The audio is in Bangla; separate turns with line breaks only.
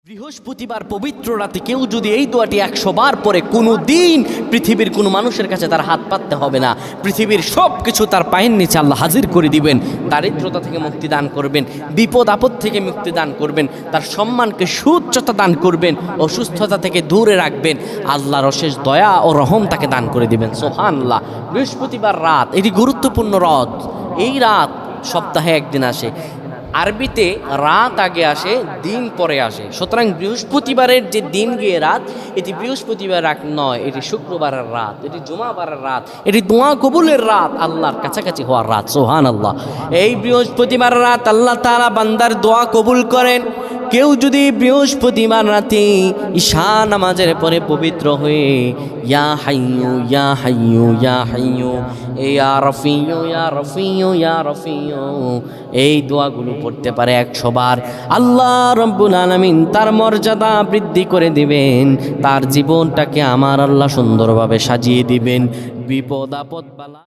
বৃহস্পতিবার পবিত্র রাতে কেউ যদি এই দোয়াটি 100 বার পরে কোনো দিন পৃথিবীর কোনো মানুষের কাছে তার হাত পাততে হবে না। পৃথিবীর সব কিছু তার পায়ের নিচে আল্লাহ হাজির করে দিবেন। দারিদ্রতা থেকে মুক্তি দান করবেন, বিপদ আপদ থেকে মুক্তি দান করবেন, তার সম্মানকে সুউচ্চতা দান করবেন, অসুস্থতা থেকে দূরে রাখবেন। আল্লাহর অশেষ দয়া ও রহম তাকে দান করে দিবেন। সুবহানাল্লাহ। বৃহস্পতিবার রাত এটি গুরুত্বপূর্ণ রাত। এই রাত সপ্তাহে একদিন আসে। আরবিতে রাত আগে আসে, দিন পরে আসে। সুতরাং বৃহস্পতিবারের যে দিন গিয়ে রাত, এটি বৃহস্পতিবার রাত নয়, এটি শুক্রবারের রাত, এটি জুমাবারের রাত, এটি দোয়া কবুলের রাত, আল্লাহর কাছাকাছি হওয়ার রাত। সুবহানাল্লাহ। এই বৃহস্পতিবার রাত আল্লাহ তাআলা বান্দার দোয়া কবুল করেন। কেউ যদি বৃহস্পতিবার রাতে ঈশা নামাজের পরে পবিত্র হয়ে ইয়া হাইয়ু ইয়া হাইয়ু ইয়া হাইয়ু ইয়া রফিয়ু ইয়া রফিয়ু ইয়া রফিয়ু এই দোয়াগুলো পড়তে পারে 100 বার, আল্লাহ রব্বুল আলামিন তার মর্যাদা বৃদ্ধি করে দিবেন, তার জীবনটাকে আমার আল্লাহ সুন্দরভাবে সাজিয়ে দিবেন। বিপদ আপদ বালা